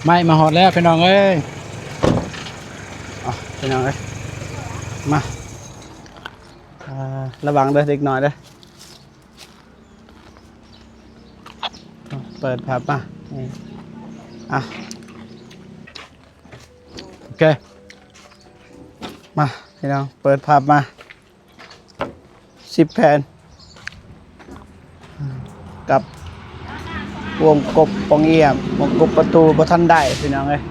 ไม่มาหอดแล้วพี่น้องเอ้ยพี่น้องเอ้ยมาระวังเด้อเด็กหน่อยเด้อเปิดผับมาโอเคมาพี่น้องเปิดผับมา10 แผ่นกับวงกบปองเอี่ยมวงกบประตูบ่ทันได้พี่น้องเอ้ย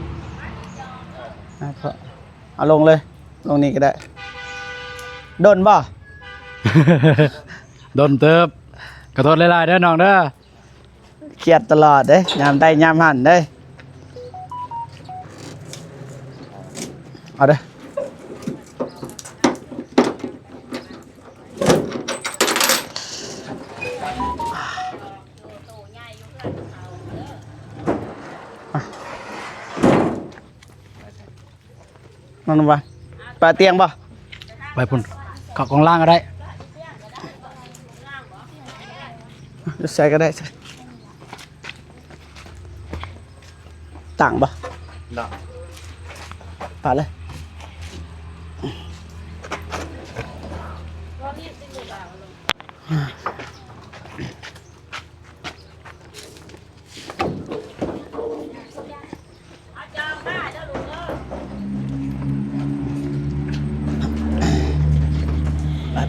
เอาลงเลยลงนี่ก็ได้โดนบ่ โดนเติบกระโดดหลายๆเด้อน้องเด้อเครียดตลอดเด้ยามได้ยามหันเด้เอาเด้อน้องนุ่มวันปลาเตียงบ่ไปพุ่นเกาะกองล่างก็ได้ใส่ก็ได้ใส่ต่างบ่ปลาเลย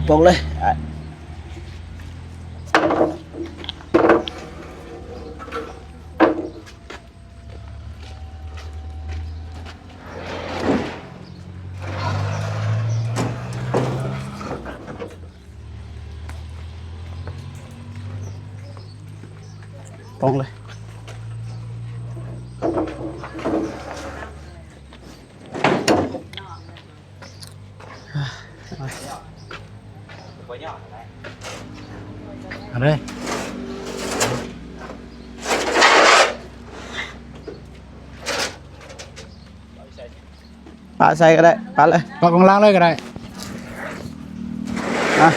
ปงเลยปงเลยเอาเลยปลาใส่ก็ได้ปลาเลยเกาะกองล่างเลยก็ได้เอา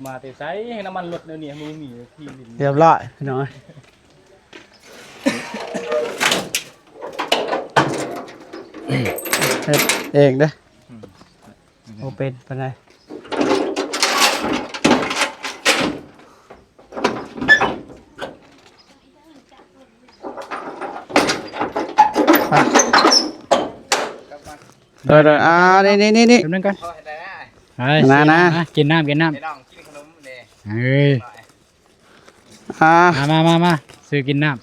มาแต่ไซให้น้ำมันลดเดี๋ยวนี้มือมีที่เรียบร้อยพี่น้อยเฮ็ดเองเด้อโอเป็นปานใดเดี๋ยวนี่เดี๋ยวนึงกันนะกินน้ำกินขนมเลยเฮ้ยมาซื้อกินน้ำ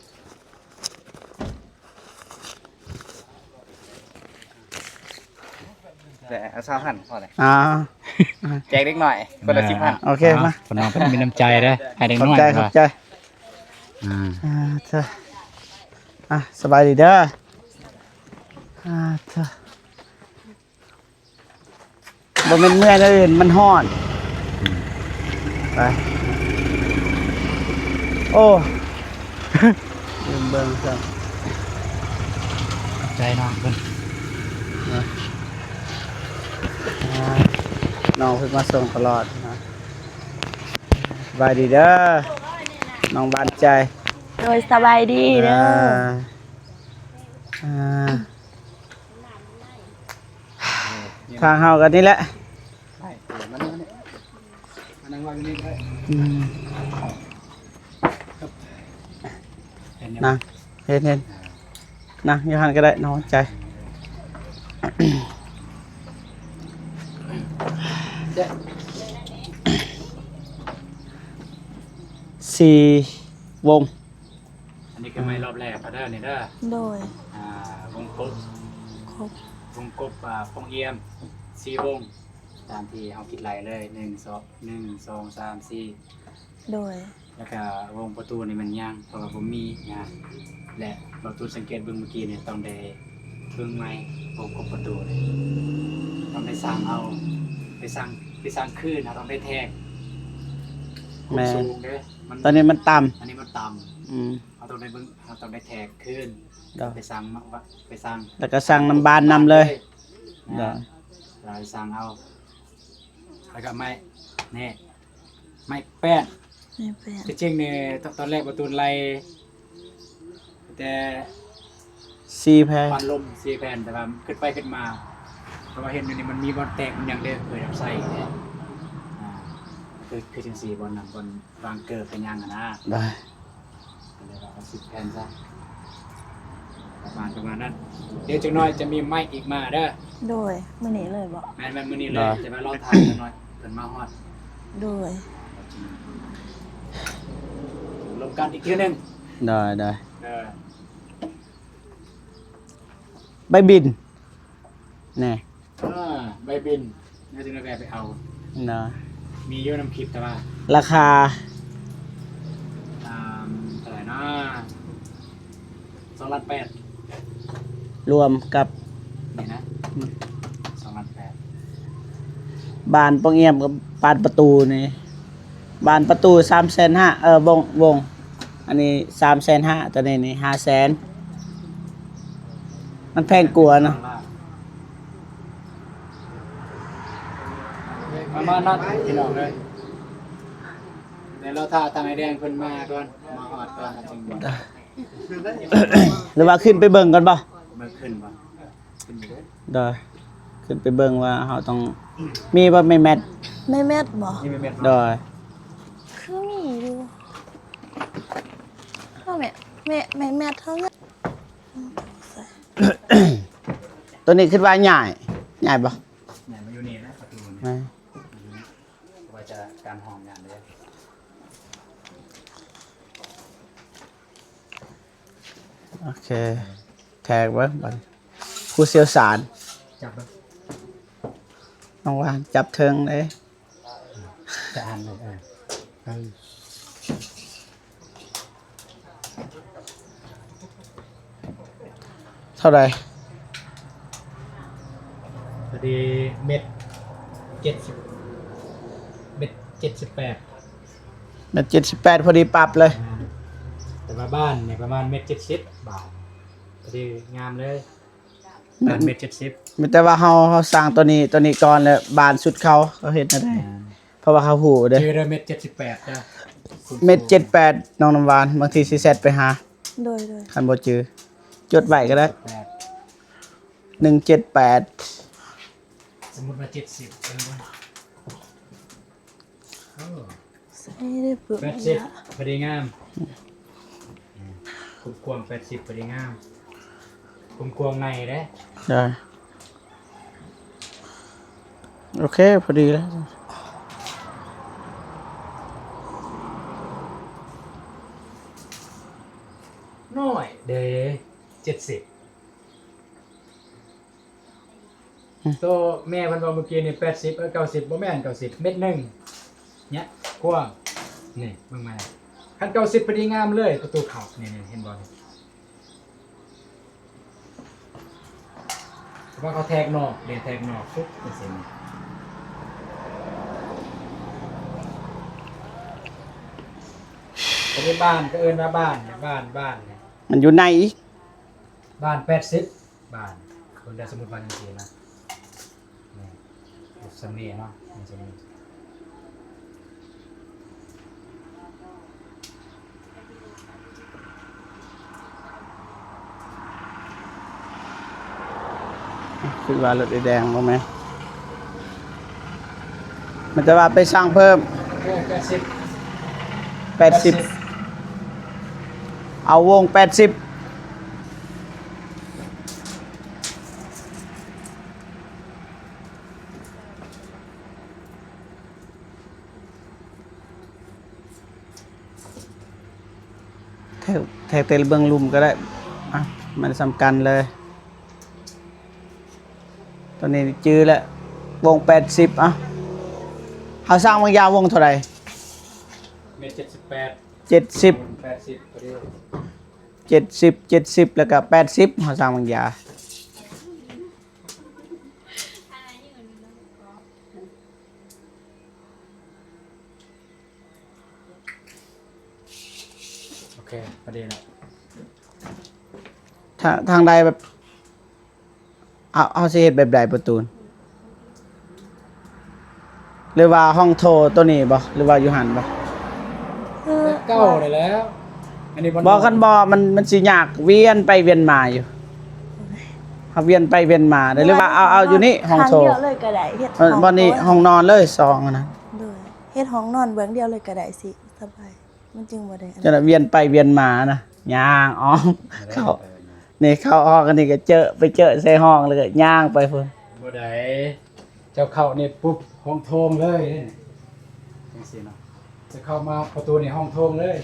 แต่20,000พอเลยแจกเล็กหน่อยคนละ10,000โอเคมาคนน้องเป็นมีน้ำใจได้ให้เด็กน้อยขอบใจสบายดีเด้อบ่เป็นเมื่อยแล้วอื่นมันฮ้อนไปโอ้เบิ่งซะใจน้องเพิ่นน น้องเพิ่งมาส่งตลอดนะสบายดีเด้อน้องบ้านใจ โดยสบายดีเด้อ อ่าทางเฮากันนี่แหละ ไปมันนี่มันนั่งวางอยู่นี่เลย อืม เห็น นะเห็นนะอยูหันก็ได้น้องใจ สี่วง อันนี้คือไม่รอบแรกก็ได้เนี่ยเด้อ โดยว งกบ ครบ วงกบพงเยี่ยม4วงตามที่เอาคิดไล่เลย1 2 3 4 โดย แล้วก็วงประตูนี่มันย่างเพราะว่าผมมีงานและประตูสังเกตเบิ่งเมื่อกี้เนี่ยต้องได้เบิ่งไม้วงกบประตูเลยต้องได้สร้างเอาไปสร้างคืนนะต้องได้แทก แม่ สูงเด้อมัน ตอนนี้มันต่ อันนี้มันต่ ำอืม ำเราต้องได้เบิ่งเราต้องได้แทกคืน เดี๋ยว ไปสร้างมาไปสร้าง แล้วก็สั่งน้ำบานนำเลยเดี๋ยว เราไปสร้างเอาแล้วก็ไม้นี่ไม้แป้น ไม่เป็น ที่จริงเนี่ยตอนแรกประตูไล่แต่ สี่แพร ควันลม4แผ่นแต่ว่าขึ้นไปขึ้นมาเพราะว่าเห็นอยู่นี่มันมีบอลแตกมันยังเด้อเคยเอาใส่เนี่ยคือจัง4บอลน่ะบอลวางเกิดเป็นยังอ่ะนะ ได้ ก็เลยว่าเอา10แผ่นซะประมาณนั้นเดี๋ยวจังน้อยจะมีไม้อีกมาเด้อ โดยมื้อนี้เลยบ่ แม่นมื้อนี้เลยจะมาลองทานจังน้อยเพิ่นมาฮอด โดย ลงกันอีกทีหนึง ได้ อ ใบบินแน่ ใบบินน่าจะแวะไปเอา นะ มีเยอะน้ำคลิปแต่ว่า ราคา เท่าไหร่นะ2,800,000 รวมกับ นี่นะ2,800,000 บานปองเอี่ยมกับบานประตูนี่บานประตู350,000วงอันนี้350,000ตัวนี้นี่500,000มันแพงกว่าเนาะ มานัดพี่น้องเลยเดี๋ยวเราท่าทางไอแดงเพิ่นมาก่อนมาฮอดก่อนครับจังหวะ หรือว่าขึ้นไปเบิ่งก่อนป่ะ เมื่อขึ้นบ่ขึ้นอยู่เด้อ ได้ขึ้นไปเบิ่งว่าเราต้องมีบ่ไม่แมท ไม่แม่นบ่ นี่ไม่แม่น ได้ คือมีอยู่เท่าแม่ไม่แม่นเท่านั้น ตัวนี้คิดว่าใหญ่ป่ะ เนี่ยมาอยู่นี่นะประตูนี่ ไม่ ว่าจะการห้องอย่างเดียว โอเคแท็กไว้บัดผู้เชี่ยวชาญ จับบ่ น้องวานจับเทิงเลย จะอ่านเลยเท่าไหร่ พอดีเม็ด70เม็ด78 เม็ด78พอดีปรับเลย แต่ว่าบ้านเนี่ยประมาณเม็ด70 บาทพอดีงามเลยบ้านเม็ด70 มีแต่ว่าเฮาสร้างตัวนี้ก่อนแล้วบานสุดเขาเฮ็ดได้เพราะว่าเขาหูเด้ ชื่อเด้อเม็ด78จ้ะ เม็ด78น้องน้ำหวานบางทีสิเซตไปหา โดย คันบ่จือจดไว้ก็ได้ 78 178 สมมุติว่า70เออบ่โอ้ ใส่ได้ปึก 80พอดีงามคุ้มควง80พอดีงามคุ้มควงในเด้ ได้โอเคพอดีแล้ว น้อยเด้70ตัวแม่เพิ่นบอกเมื่อกี้นี่8090บ่แม่น90เม็ดหนึงเนี่ยกว้างนี่เบิ่งมาคัน90พอดีงามเลยประตูเข้านี่ๆเห็นบ่นี่เพราะว่าเขาแทกนอกเรียนแทกนอกปุ๊บเป็นสิอันนี้บ้านก็เอิ้นว่าบ้านเนี่ยบ้านเนี่ย มันอยู่ในอีก บ้าน80บ้านคนได้สมุดบ้านจริงๆนะนี่ สำเนียงเนาะมันจะมีคือว่ารถแดงบ่แม่นมันจะว่าไปสร้างเพิ่ม80เอาวง80แถวเตลเบิงลุมก็ได้อ่ะมันสำคัญเลยตอนนี้จื้อแล้ววง80อ่ะเขาสร้างบางยาววงเท่าไหร่ เมตร78 70 80พอดี 70แล้วก็80เขาสร้างบางยา โอเคประเด็นละ ทางใดแบบเอาสิเฮ็ดแบบใดประตูนหรือว่าห้องโทรตัวนี้บ่หรือว่าอยู่หันบ่ เก้าเลยแล้วอันนี้ บ่คันบ่มันสิยากเวียนไปเวียนมาอยู่เฮาเวียนไปเวียนมาได้หรือว่าเอาอยู่นี่ห้องโทร ทางเดียวเลยก็ได้เฮ็ดห้อง บ่นี่ห้องนอนเลย2อันนั้น โดยเฮ็ดห้องนอนเบื้องเดียวเลยก็ได้สิสบายมันจึงบ่ได้อัน จังได๋เวียนไปเวียนมานะย่างอ๋อเข้านี่เข้าออกอันนี้ก็ไปเจอใส่ห้องแล้วก็ย่างไปพุ่น บ่ได้เจ้าเข้านี่ปุ๊บห้องโถงเลยนี่จังซี่เนาะจะเข้ามาประตูนี่ห้องโถงเลย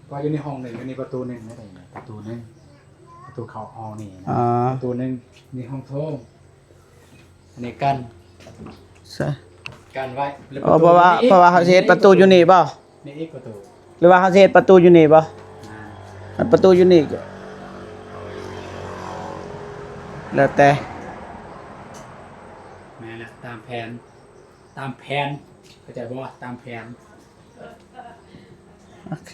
ก็อยู่ในห้องหนึ่งอยู่ในประตูหนึ่งไม่ได้นะประตูหนึ่งประตูเข้าห้องนี่นะประตูหนึ่งนี่ห้องโถงอันนี้กัน ใช่ กันไว้แล้ว เพราะว่าเขาสิเฮ็ดประตูอยู่นี่บ่ นี่อีกประตู หรือว่าเขาสิเฮ็ดประตูอยู่นี่บ่อันประตูอยู่นี่ก็แล้วแต่ แม่ละตามแผนเข้าใจบ่ตามแผน โอเค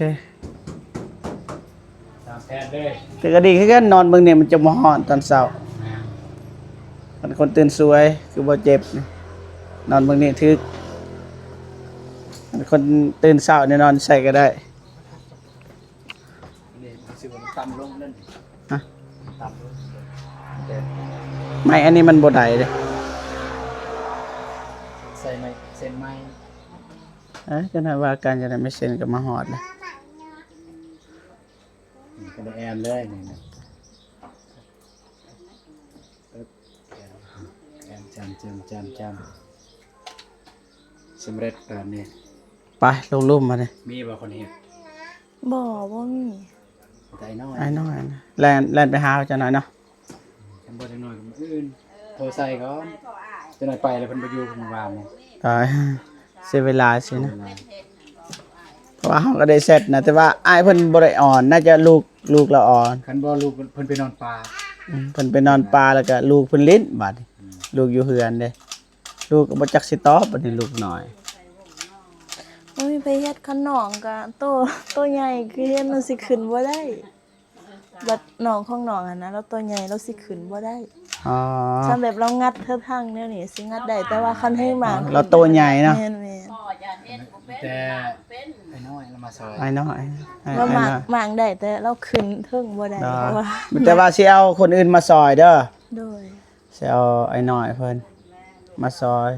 ตามแผนเลย แต่ก็ดีคือกันนอนเบิ่งเนี่ยมันจะบ่ฮ้อนตอนเช้ามันคนตื่นสวยคือบ่เจ็บนี่นอนเบิ่งนี่ถึกมันคนตื่นเช้าเนี่ยนอนใส่ก็ได้ นี่มันสิว่ามันต่ำลงนั่น ฮะ ต่ำลง ไม่อันนี้มันบ่ได้เด้ ใส่ไม้เส้นไม้ จะน่าว่าการจะได้ไม่เซ็นก็มาฮอดเลย นี่ก็ได้แอนเลยนี่นะแอนจำสำเร็จแบบนี้ ไปลงรูปมาเลย มีบ่คนเฮ็ด บ่มี ใจน้อย ไอ้น้อยนะแลนไปหาเจ้าหน่อยเนาะ จำบ่จังน้อยก็มื้ออื่นโทรใส่ก่อนจะหน่อยไปแล้วเพิ่นบ่อยู่เพิ่นวางนี่ ตายเสียเวลาสินะเพราะว่าเขาก็ได้เสร็จนะแต่ว่าอ้ายเพิ่นบ่ได้อ่อนน่าจะลูกละอ่อน คันบ่ลูกเพิ่นไปนอนป่า เพิ่นไปนอนปลาแล้วก็ลูกเพิ่นลิ้นบัดนี้ลูกอยู่เฮือนเด้ลูกก็บ่จักสิตอบบัดนี้ลูกน้อย บ่มีไปเฮ็ดขนองก็โตใหญ่คือเฮ็ดมันสิขึ้นบ่ได้บัดน้องของน้องอะนะแล้วตัวใหญ่เราสิขึ้นบ่ได้ อ๋อ สำแบบเรางัดเทิดทางแนวนี้สิงัดได้แต่ว่าคันให้หมาก เราโตใหญ่เนาะ แม่น แต่ไอ้น้อยเรามาซอย ไอ้น้อยไอ้ ๆเราหมาก น้อย หมากได้แต่เราขึ้นเทิงบ่ได้เพราะว่า แต่ว่าสิเอาคนอื่นมาซอยเด้อ โดย สิเอาไอ้น้อยเพิ่นมาซอย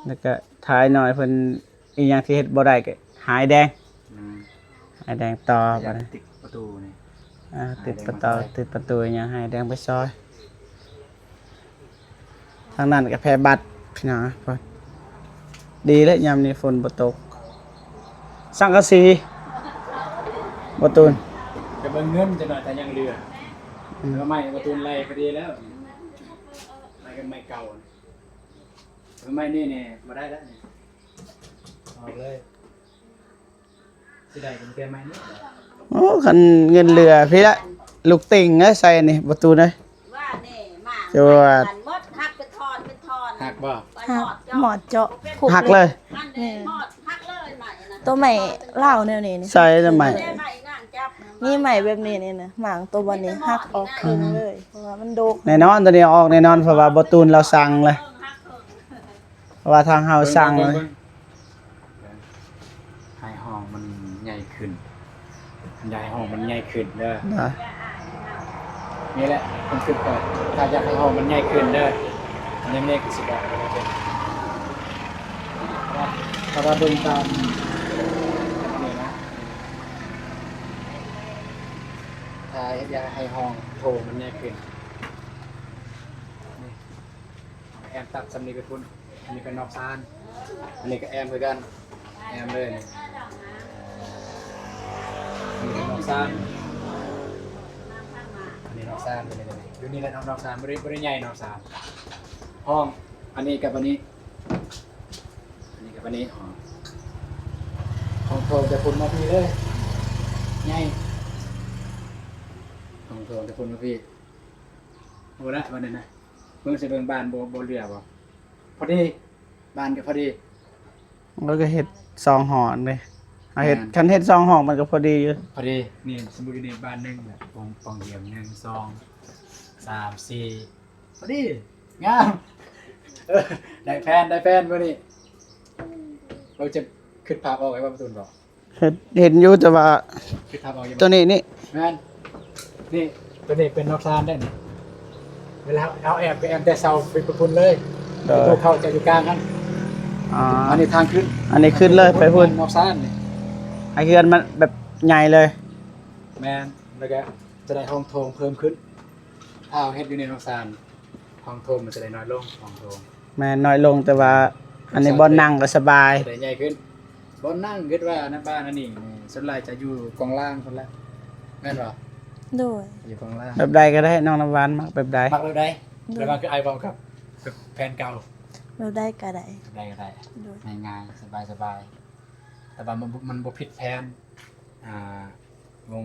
แล้วก็ท้ายน้อยเพิ่นอีหยังที่เฮ็ดบ่ได้ก็หายแดง อืม หายแดงต่อ อยา บัด ก นี้ ติดประตูนี่ ติดประตูอีหยังหายแดงไปซอยทางนั้นก็แพ้บัตรพี่น้องเพิ่นดีแล้วยามนี้ฝนบ่ตกสังกะสีบ่ตูน จะเบิ่งเงินจะหน่อยแต่ยังเหลือแล้วไม้ประตูไล่พอดีแล้วไม้กันไม้เก่าแล้วไม้นี่เนี่ยบ่ได้แล้วนี่ออกเลยสิได้กันแค่ไม้นี่ โอ้คันเงินเหลือพี่ละลูกติ่งเอ้ยใส่นี่ประตูนะ ว่าแน่มาก จวด มดหักเป็นทอนเป็นทอน หักบ่ หักหมอดเจาะผู หักเลย มันเด้หมดหักเลยใหม่นะ ตัวใหม่เล่าวแนวนี้นี่ ใส่ทำไม ได้ใหม่งานจับ นี่ใหม่แบบนี้นี่นะหมางตัววันนี้หักออกครึ่งเลยเพราะว่ามันโดก แน่นอนตัวนี้ออกแน่นอนเพราะว่าบ่ตูนเราสั่งเลยเพราะว่าทางเฮาสั่งเลย ให้ห้องมันใหญ่ขึ้นใหญ่ห้องมันใหญ่ขึ้นเด้อ นะ นี่แหละผมคิดก่อนถ้าอยากให้ห้องมันใหญ่ขึ้นเด้ออันนี้ไม่ได้คือสิบบอกเลยเป็นเพราะว่าเดินตามนี่นะถ้าอยากให้ห้องโถมันใหญ่ขึ้นนี่แอมตัดสำนีไปพุ่นอันนี้เป็นนอกซานอันนี้ก็แอมเหมือนกันแอมเลยนี่อันนี้เป็นนอกซานอันนี้นอกซานเป็นยังไงดูนี่แหละนอกซานไม่ได้ใหญ่นอกซานห้องอันนี้กับอันนี้อันนี้กับอันนี้ห้องโถงจะพุ่นมาพี่เลยใหญ่ห้องโถงจะพุ่นมาพี่โอ้ละวันนี้นะเบิ่งสิเบิ่งบ้านโบเรือบ่พอดีบ้านก็พอดี แล้วก็เฮ็ด2หอเลยเอาเฮ็ดคันเฮ็ด2ห้องมันก็พอดีอยู่ พอดีนี่สมมุตินี่บ้านหนึงแบบปองเดียว1 2 3 4พอดีงามได้แฟนมื้อนี้เราจะขึ้นภาพออกไว้ว่าประตูบอก เห็นอยู่แต่ว่า ขึ้นภาพออกยัง ตัวนี้นี่ แม่นนี่ตัวนี้เป็นนอกซานได้นี่เวลาเอาแอบไปแอมแต่เสาเป็นประตูเลยตัวเข้าจะอยู่กลางกัน อ๋อ อันนี้ทางขึ้น อันนี้ขึ้นเลยไปพุ่น นอกซานนี่ ไอ้เฮือนมันแบบใหญ่เลย แม่นแล้วก็จะได้ห้องโถงเพิ่มขึ้นถ้าเอาเฮ็ดอยู่ในนอกซานห้องโถงมันจะได้น้อยลงห้องโถง แม่น้อยลงแต่ว่า อันนี้บ่นั่งก็สบาย จะได้ใหญ่ขึ้นบนนั่งคิดว่านั่นบ้านนั่นนี่ส่วนใหญ่จะอยู่กองล่างคนละแม่นบ่ โดย อยู่กองล่าง แบบใดก็ได้น้องน้ำหวานมักแบบใด มักเลยได้แล้วมันคือไอเบากับแฟนเก่า เราได้ก็ได้ ได้ก็ได้ โดย ง่ายๆสบายๆแต่ว่ามันบ่ผิดแผนวง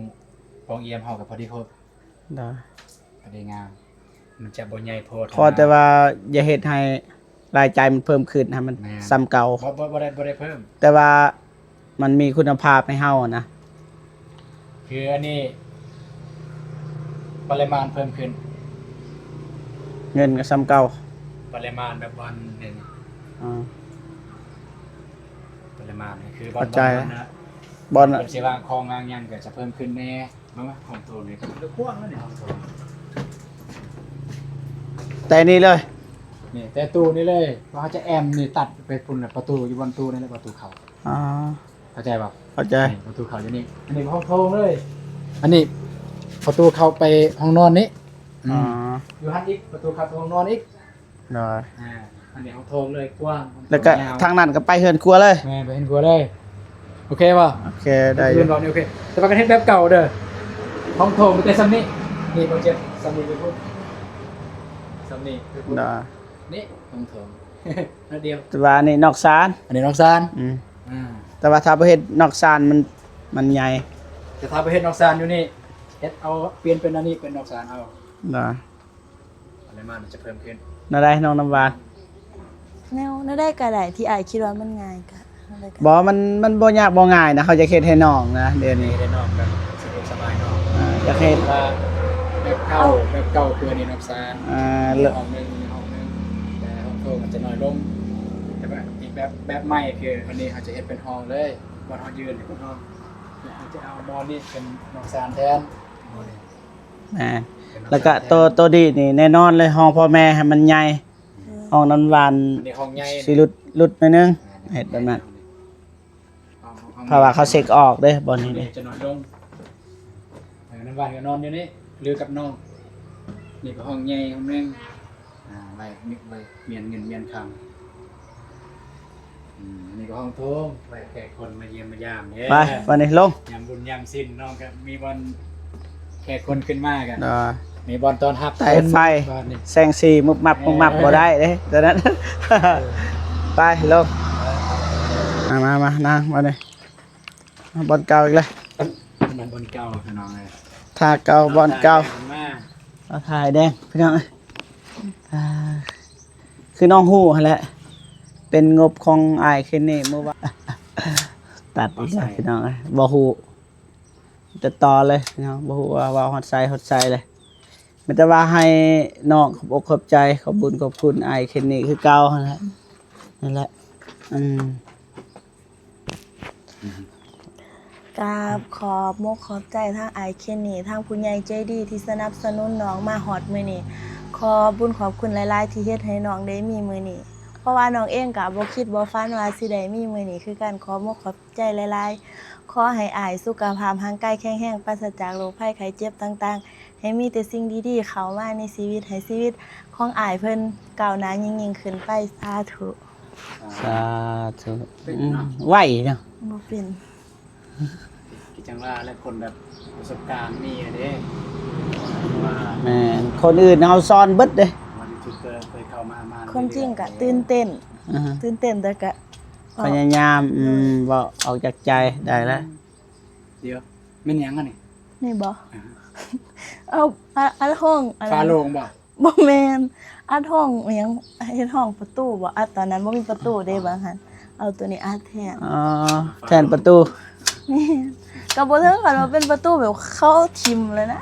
ปองเอียมเฮากับพอดีครบ เด้อ พอดีงามมันจะบ่ใหญ่โพด ขอแต่ว่าอย่าเฮ็ดให้รายจ่ายมันเพิ่มขึ้นให้มันซ้ำเก่า บ่ได้เพิ่ม แต่ว่ามันมีคุณภาพให้เฮาอะนะ คืออันนี้ปริมาณเพิ่มขึ้น เงินก็ซ้ำเก่า ปริมาณแบบวันหนึง อ่า ปริมาณนี่คือ เข้าใจ นะ บอล เป็นสิว่าคลองงางยังก็จะเพิ่มขึ้นแน่มั้งว่าของตัวนี้ก็มันกว้างแล้วนี่ของตัว แต่นี่เลย นี่แต่ตู้นี่เลยว่าเขาจะแอมนี่ตัดไปพุ่นน่ะประตูอยู่บนตู้นี่แหละประตูเขา อ๋อ เข้าใจป่ะ เข้าใจ นี่ประตูเขาอยู่นี่อันนี้ห้องโถงเลย อันนี้ประตูเข้าไปห้องนอนนี้ อ๋อ อยู่หันอีกประตูเข้าไปห้องนอนอีก ได้ อันนี้ห้องโถงเลยกว้าง แล้วก็ ยาว ทางนั้นก็ไปเฮือนครัวเลย แม่ไปเห็นกลัวเลยโอเคป่ะ โอเคได้อ ยื ยู่ นรอนี่โอเคแต่ว่ากันเฮ็ดแบบเก่าเด้อห้องโถงมีแต่ซ้ำนี่นี่โปรเจกต์ซ้ำนี่ไปพูดซ้ำนี่ไปพูด ได้ นี่ห้องโถง นั่นเดียว แต่ว่านี่นอกศาล อันนี้นอกซาน อืม อ่า แต่ว่าถ้าประเภทนอกศาลมันใหญ่ แต่ถ้าไปเฮ็ดนอกซานอยู่นี่เฮ็ดเอาเปลี่ยนเป็นอันนี้เป็นนอกซานเอา ได้ ปริมาณมันจะเพิ่มขึ้น น่าได้น้องน้ำหวาน แนวน่าได้ก็ได้ที่อายคิดว่ามันง่ายก็น่าได้ก็ บ่มันบ่ยากบ่ง่ายนะเขาจะเฮ็ดให้น้องนะเดี๋ยว นี่ นี้ ได้นอกกันสะดวกสบายนอก อยากเฮ็ด ว่าแบบเก่าคืออันนี้นอกซาน เลิก ห้องหนึงห้องหนึงแต่ห้องโถงมันจะน้อยลงแต่ว่าอีกแบบใหม่คืออันนี้เขาจะเฮ็ดเป็นห้องเลยบนห้องยืนนี่เป็นห้องเนี่ยเขาจะเอานอนนี่เป็นนอกซานแทน แล้วก็ตัวดีนี่แน่นอนเลยห้องพ่อแม่ให้มันใหญ่ห้องนั้นหวาน อันนี้ห้องใหญ่ สิหลุดหน่อยนึงเฮ็ดแบบนั้นเพราะว่าเขาเช็คออกเด้บ่นี้เด้ จะนอนลงน้ำหวานก็นอนอยู่นี่หรือกับน้องนี่ก็ห้องใหญ่ห้องนึงไว้มิกไว้เมียนเงินเมียนคำอันนี้ก็ห้องโถงไว้แขกคนมาเยี่ยมมายามเนี่ย ไปวันนี้ลง ยามบุญยามสิ้นน้องก็มีบอลแขกคนขึ้นมากัน เด้อ มีบอลตอนฮับ ไต่ไฟ บ้านนี่ แซงซีมุบมับบ่ได้เด้ตอนนั้น ไปลงมานั่งมาเลยบอลเก่าอีกเลย มันบอลเก่าพี่น้องเลย ท่าเก่าบอลเก่า มา เอาถ่ายแดงพี่น้องเอ้ยคือน้องฮู้หั่นแหละเป็นงบของอ้ายคืนนี้เมื่อวาน ตัดอีกแล้วพี่น้องเอ้ยบ่ฮู้ จะต่อเลยพี่น้องบ่ฮู้ว่าฮอดไซเลยมันแต่ว่าให้น้องขอบอกขอบใจขอบบุญขอบคุณอ้ายเคนนี่คือเก่านั่นแหละกราบขอบมกขอบใจทางไอเคนนี่ทางผู้ใหญ่ใจดีที่สนับสนุนน้องมาฮอดมื้อนี้ขอบุญขอบคุณหลายๆที่เฮ็ดให้น้องได้มีมื้อนี้เพราะว่าน้องเองก็บ่คิดบ่ฝันว่าสิได้มีมื้อนี้คือการขอมกขอบใจหลายๆขอให้อ้ายสุขภาพร่างกายแข็งแรงปราศจากโรคภัยไข้เจ็บต่างๆให้มีแต่สิ่งดีๆเข้ามาในชีวิตให้ชีวิตของอ้ายเพิ่นก้าวหน้ายิ่งๆขึ้นไปสาธุ สาธุไหวเนาะ บ่เป็น กิจังว่าและคนแบบประสบการณ์มีอะเด้ว่า แม่นคนอื่นเฮาซ่อนเบิดเด้ วันยูทูบเบอร์เคยเข้ามาความจริงก็ตื่นเต้น อ่าฮะ ตื่นเต้นแต่ก็ พยายามบ่ออกจากใจได้แล้ว เดี๋ยวแม่นหยังกันนี่ นี่บ่เอาอัดห้องอะไร ฟ้าโลงบ่ บ่แม่นอัดห้องอิหยังเฮ็ดห้องประตูบ่อัดตอนนั้นบ่มีประตูเด้บางหั่นเอาตัวนี้อัดแทน อ๋อแทนประตู นี่ก็บ่ถึงกับว่าเป็นประตูแบบเข้าทิ่มเลยนะ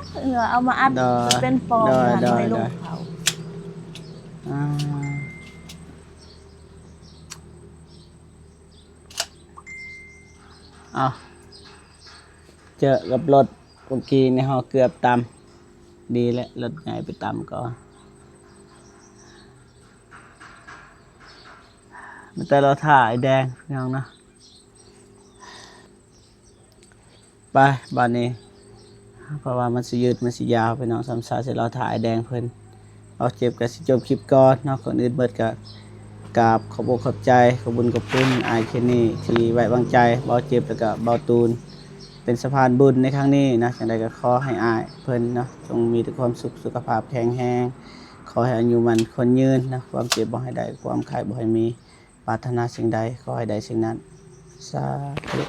เอามาอัดเป็นฟองหั่นไว้ลงเผา อ่าเอาเจอกับรถเมื่อกี้ในห้อเกือบตำดีแล้วรถใหญ่ไปตำก่อนมันแต่เราถ่ายแดงพี่น้องนะไปบ้านนี้เพราะว่ามันสิยืดมันสิยาวไปน้องซ้ำซาเสร็จเราถ่ายแดงเพิ่นเอาเจ็บกับสิจบคลิปก่อนเนาะคนอื่นเบิดกับกราบขอบอกขอบใจขอบบุญขอบคุณอายเคนนี่ที่ไว้วางใจเบาเจ็บแล้วก็เบาตูนเป็นสะพานบุญในครั้งนี้นะจังใดก็ขอให้อายเพิ่นเนาะจงมีแต่ความสุขสุขภาพแข็งแรงขอให้อายุมันคนยืนนะความเจ็บบ่ให้ได้ความไข้บ่ให้มีปรารถนาสิ่งใดขอให้ได้สิ่งนั้นสาธุ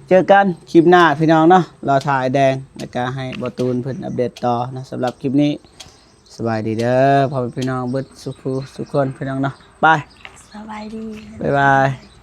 เจอกันคลิปหน้าพี่น้องเนาะรอถ่ายแดงแล้วก็ให้เบาตูนเพิ่นอัปเดตต่อนะสำหรับคลิปนี้สบายดีเด้อพ่อแม่พี่น้องเบิดสุขคนพี่น้องเนาะบาย สบายดี บ๊ายบาย